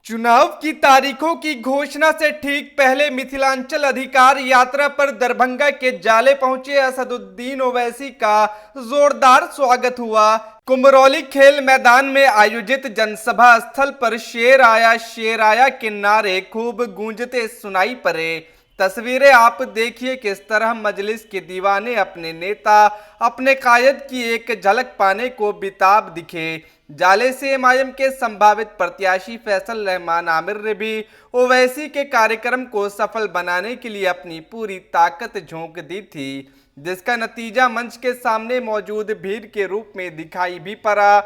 चुनाव की तारीखों की घोषणा से ठीक पहले मिथिलांचल अधिकार यात्रा पर दरभंगा के जाले पहुंचे असदुद्दीन ओवैसी का जोरदार स्वागत हुआ। कुमरौली खेल मैदान में आयोजित जनसभा स्थल पर शेर आया के नारे खूब गूंजते सुनाई पड़े। तस्वीरें आप देखिए किस तरह मजलिस के दीवाने अपने नेता, अपने कायद की एक झलक पाने को बेताब दिखे। जाले से एमआईएम के संभावित प्रत्याशी फैसल रहमान आमिर ने भी ओवैसी के कार्यक्रम को सफल बनाने के लिए अपनी पूरी ताकत झोंक दी थी, जिसका नतीजा मंच के सामने मौजूद भीड़ के रूप में दिखाई भी पड़ा।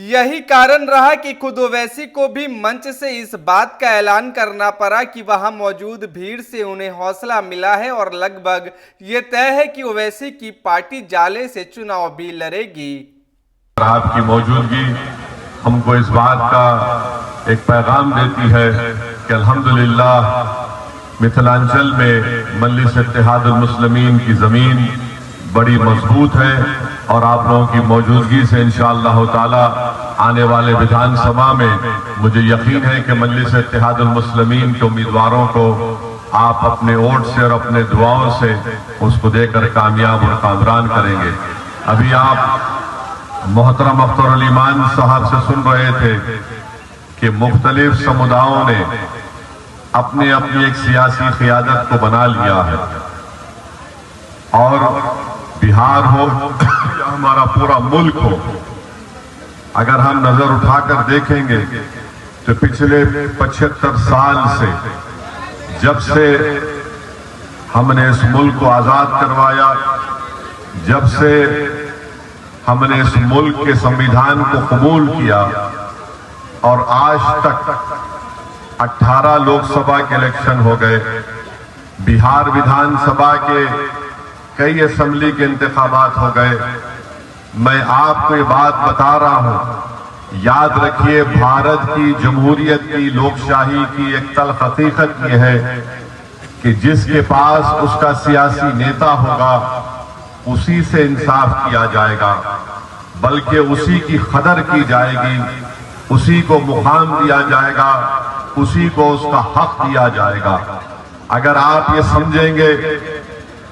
यही कारण रहा कि खुद ओवैसी को भी मंच से इस बात का ऐलान करना पड़ा कि वहां मौजूद भीड़ से उन्हें हौसला मिला है और लगभग ये तय है कि ओवैसी की पार्टी जाले से चुनाव भी लड़ेगी। आपकी मौजूदगी हमको इस बात का एक पैगाम देती है कि अल्हम्दुलिल्लाह मिथिलांचल में मजलिस इत्तेहादुल मुस्लिमीन की जमीन बड़ी मजबूत है और आप लोगों की मौजूदगी से इंशाअल्लाह ताला आने वाले विधानसभा में मुझे यकीन है कि मजलिस इत्तेहादुल मुस्लिमीन के उम्मीदवारों को आप अपने वोट से और अपने दुआओं से उसको देकर कामयाब और कामरान करेंगे। अभी आप मोहतरम अख्तरुल ईमान साहब से सुन रहे थे कि मुख्तलिफ समुदायों ने अपने अपनी एक सियासी क़ियादत को बना लिया है और बिहार हो या हमारा पूरा मुल्क हो, अगर हम नजर उठाकर देखेंगे तो पिछले 75 साल से जब से हमने इस मुल्क को आजाद करवाया, जब से हमने इस मुल्क के संविधान को कबूल किया और आज तक 18 लोकसभा के इलेक्शन हो गए, बिहार विधानसभा के कई असेंबली के इंतखाबात हो गए। मैं आपको ये बात बता रहा हूं, याद रखिए भारत की जमहूरियत की लोकशाही की एक तल्ख हकीकत यह है कि जिसके पास उसका सियासी नेता होगा उसी से इंसाफ किया जाएगा, बल्कि उसी की कदर की जाएगी, उसी को मुकाम दिया जाएगा, उसी को उसका हक दिया जाएगा। अगर आप ये समझेंगे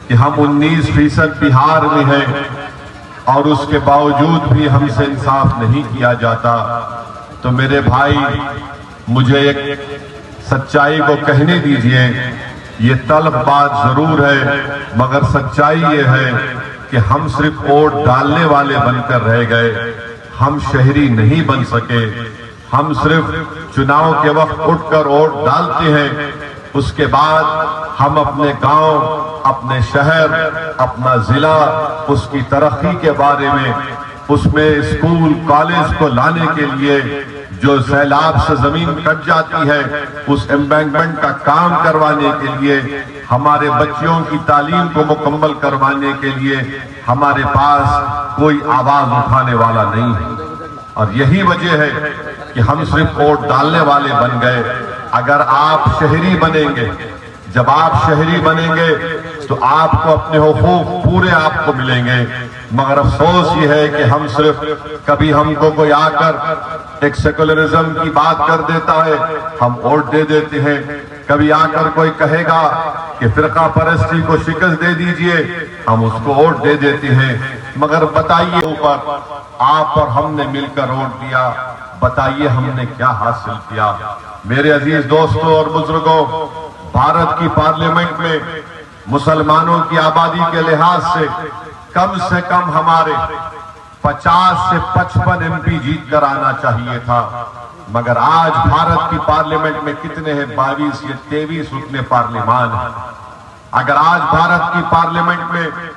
कि हम 19% बिहार में हैं और उसके बावजूद भी हमसे इंसाफ नहीं किया जाता, तो मेरे भाई मुझे एक सच्चाई को कहने दीजिए। ये तल्ख बात जरूर है मगर सच्चाई ये है कि हम सिर्फ वोट डालने वाले बनकर रह गए, हम शहरी नहीं बन सके। हम सिर्फ चुनाव के वक्त उठकर वोट डालते हैं, उसके बाद हम अपने गांव, अपने शहर, अपना जिला, उसकी तरक्की के बारे में, उसमें स्कूल कॉलेज को लाने के लिए जो सैलाब से जमीन कट जाती है उस एम्बैंकमेंट का काम करवाने के लिए, हमारे बच्चों की तालीम को मुकम्मल करवाने के लिए हमारे पास कोई आवाज उठाने वाला नहीं है। और यही वजह है कि हम सिर्फ वोट डालने वाले बन गए। अगर आप शहरी बनेंगे, जब आप शहरी बनेंगे तो आपको अपने हुकूक पूरे आपको मिलेंगे। मगर अफसोस ये है कि हम सिर्फ कभी हमको कोई आकर एक सेकुलरिज्म की बात कर देता है, हम वोट दे देते हैं। कभी आकर कोई कहेगा कि फिरका परस्ती को शिकस्त दे दीजिए, हम उसको वोट दे देते हैं। मगर बताइए ऊपर आप और हमने मिलकर वोट दिया, बताइए हमने क्या हासिल किया। मेरे अजीज दोस्तों और बुजुर्गों, भारत की पार्लियामेंट में मुसलमानों की आबादी के लिहाज से कम हमारे 50 से 55 MP जीत कर आना चाहिए था। मगर आज भारत की पार्लियामेंट में कितने हैं? 22 या 23 रुकने पार्लियामान है। अगर आज भारत की पार्लियामेंट में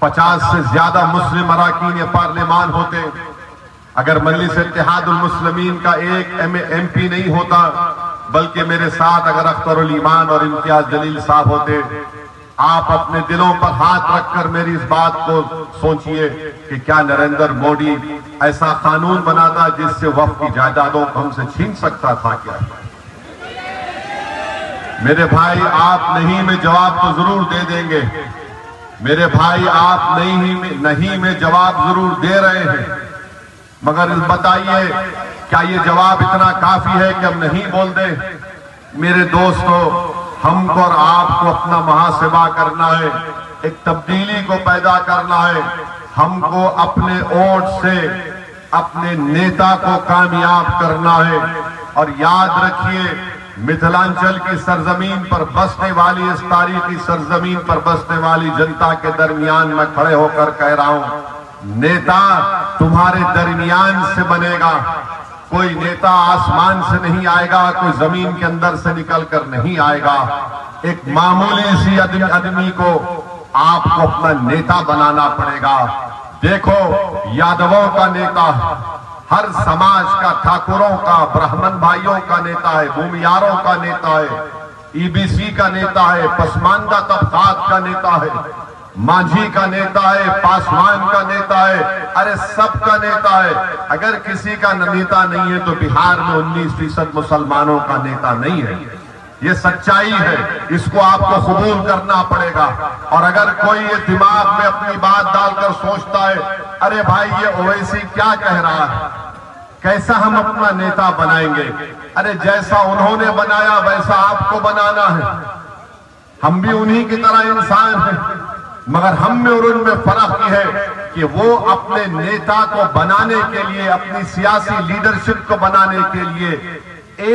50 से ज्यादा मुस्लिम अराकीन पार्लियामान होते, अगर मजलिस इत्तेहादुल मुस्लिमीन का एक MP नहीं होता, बल्कि मेरे साथ अगर अख्तरुल ईमान और इम्तियाज जलील साहब होते, आप अपने दिलों पर हाथ रखकर मेरी इस बात को सोचिए कि क्या नरेंद्र मोदी ऐसा कानून बनाता जिससे वक्फ की जायदादों को हमसे छीन सकता था क्या? मेरे भाई आप नहीं में जवाब तो जरूर दे देंगे। मेरे भाई आप नहीं में जवाब जरूर दे रहे हैं। मगर बताइए क्या ये जवाब इतना काफी है कि हम नहीं बोल दें? मेरे दोस्तों, हमको और आपको अपना महासेवा करना है, एक तब्दीली को पैदा करना है। हमको अपने वोट से अपने नेता को कामयाब करना है। और याद रखिए, मिथिलांचल की सरजमीन पर बसने वाली, इस तारीखी सरजमीन पर बसने वाली जनता के दरमियान मैं खड़े होकर कह रहा हूं, नेता तुम्हारे दरमियान से बनेगा। कोई नेता आसमान से नहीं आएगा, कोई जमीन के अंदर से निकलकर नहीं आएगा। एक मामूली सी आदमी को आपको अपना नेता बनाना पड़ेगा। देखो, यादवों का नेता, हर समाज का, ठाकुरों का, ब्राह्मण भाइयों का नेता है, भूमियारों का नेता है, ईबीसी का नेता है, पसमानदा तबकात का नेता है, मांझी का नेता है, पासवान का नेता है, अरे सबका नेता है। अगर किसी का नेता नहीं है तो बिहार में 19% मुसलमानों का नेता नहीं है। ये सच्चाई है, इसको आपको कबूल करना पड़ेगा। और अगर कोई ये दिमाग में अपनी बात डालकर सोचता है, अरे भाई ये ओवैसी क्या कह रहा है, कैसा हम अपना नेता बनाएंगे? अरे जैसा उन्होंने बनाया वैसा आपको बनाना है। हम भी उन्हीं की तरह इंसान हैं, मगर हम में और उनमें फर्क ये है कि वो अपने नेता को बनाने के लिए, अपनी सियासी लीडरशिप को बनाने के लिए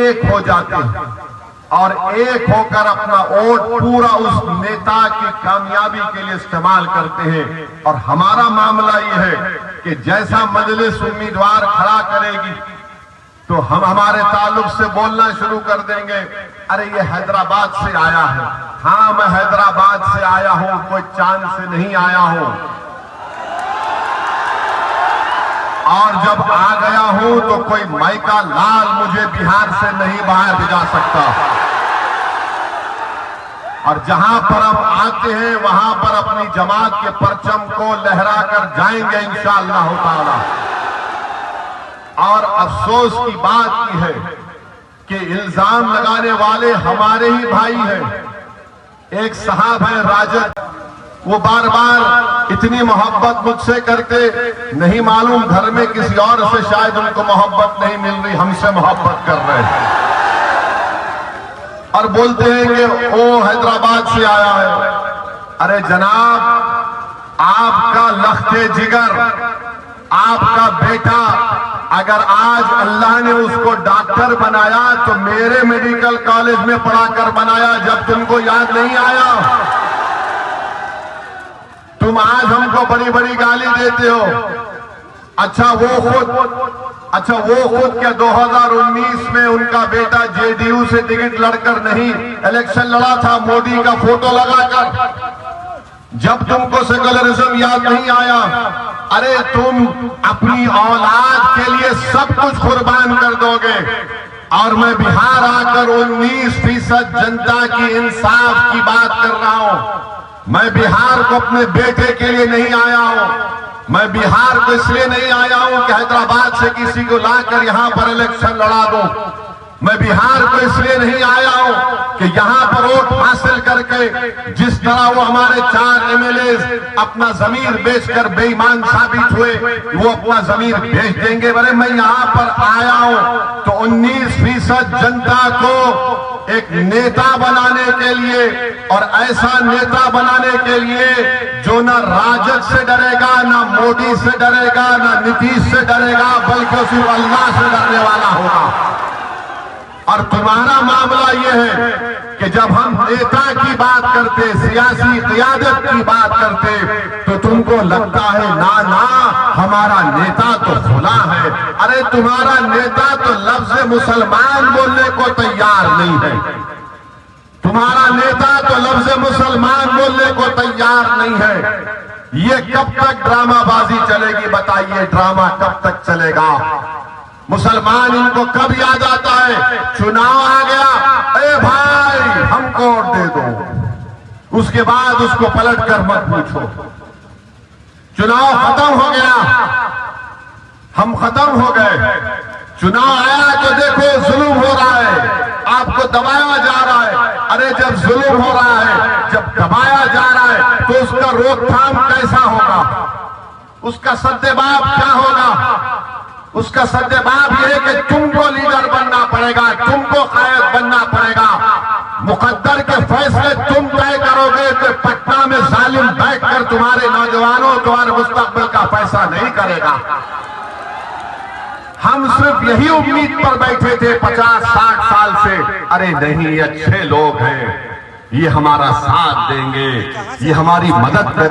एक हो जाते हैं और एक होकर अपना वोट पूरा उस नेता की कामयाबी के लिए इस्तेमाल करते हैं। और हमारा मामला ये है कि जैसा मजलिस उम्मीदवार खड़ा करेगी तो हम हमारे ताल्लुक से बोलना शुरू कर देंगे, अरे ये हैदराबाद से आया है। हाँ, मैं हैदराबाद से आया हूं, कोई चांद से नहीं आया हूं। और जब आ गया हूं तो कोई माइका लाल मुझे बिहार से नहीं बाहर भिजा सकता। और जहां पर हम आते हैं वहां पर अपनी जमात के परचम को लहराकर जाएंगे इंशाअल्लाह ताला। और अफसोस की बात की है कि इल्जाम लगाने वाले हमारे ही भाई हैं। एक साहब है राजद, वो बार बार इतनी मोहब्बत मुझसे करते, नहीं मालूम घर में किसी और से शायद उनको मोहब्बत नहीं मिल रही, हमसे मोहब्बत कर रहे हैं। और बोलते हैं कि वो हैदराबाद से आया है। अरे जनाब, आपका लख्ते जिगर, आपका बेटा अगर आज अल्लाह ने उसको डॉक्टर बनाया तो मेरे मेडिकल कॉलेज में पढ़ाकर बनाया, जब तुमको याद नहीं आया। तुम आज हमको बड़ी बड़ी गाली देते हो। अच्छा वो खुद क्या 2019 में उनका बेटा जेडीयू से टिकट लड़कर नहीं इलेक्शन लड़ा था, मोदी का फोटो लगाकर। जब तुमको सेकुलरिज्म याद नहीं आया, अरे तुम अपनी औलाद के लिए सब कुछ कुर्बान कर दोगे। और मैं बिहार आकर 19% जनता की इंसाफ की बात कर रहा हूं। मैं बिहार को अपने बेटे के लिए नहीं आया हूं। मैं बिहार को इसलिए नहीं आया हूं कि हैदराबाद से किसी को लाकर यहां पर इलेक्शन लड़ा दूं। मैं बिहार को इसलिए नहीं आया हूं कि यहां पर वोट हासिल करके जिस तरह वो हमारे 4 एमएलए अपना जमीर बेचकर बेईमान साबित हुए, वो अपना जमीर बेच देंगे। बड़े मैं यहां पर आया हूं तो 19% जनता को एक नेता बनाने के लिए, और ऐसा नेता बनाने के लिए जो ना राजद से डरेगा, ना मोदी से डरेगा, ना नीतीश से डरेगा, बल्कि सिर्फ अल्लाह से डरने वाला होगा। और तुम्हारा मामला यह है कि जब हम नेता की बात करते, सियासी क़ियादत की बात करते, तो तुमको लगता है ना हमारा नेता तो खुला है। अरे तुम्हारा नेता तो लफ्ज़ मुसलमान बोलने को तैयार नहीं है। तुम्हारा नेता तो लफ्ज़ मुसलमान बोलने को तैयार नहीं है। ये कब तक ड्रामाबाजी चलेगी? बताइए, ड्रामा कब तक चलेगा? मुसलमान इनको कब याद आता है? चुनाव आ गया, ए भाई हमको वोट दे दो, उसके बाद उसको पलट कर मत पूछो। चुनाव खत्म हो गया, हम खत्म हो गए। चुनाव आया तो देखो जुल्म हो रहा है, आपको दबाया जा रहा है। अरे जब जुल्म हो रहा है, जब दबाया जा रहा है, तो उसका रोकथाम कैसा होगा? उसका सद्देबाब क्या होगा? उसका सद्देबाब यह है कि तुमको लीडर बनना पड़ेगा, तुमको कायद बनना पड़ेगा। मुकद्दर के फैसले तुम तय करोगे तो पटना में जालिम बैठकर तुम्हारे नौजवानों, तुम्हारे मुस्तकबिल का फैसला नहीं करेगा। हम सिर्फ यही उम्मीद पर बैठे थे 50-60 साल से, अरे नहीं, अच्छे लोग हैं, ये हमारा साथ देंगे, ये हमारी मदद करेंगे।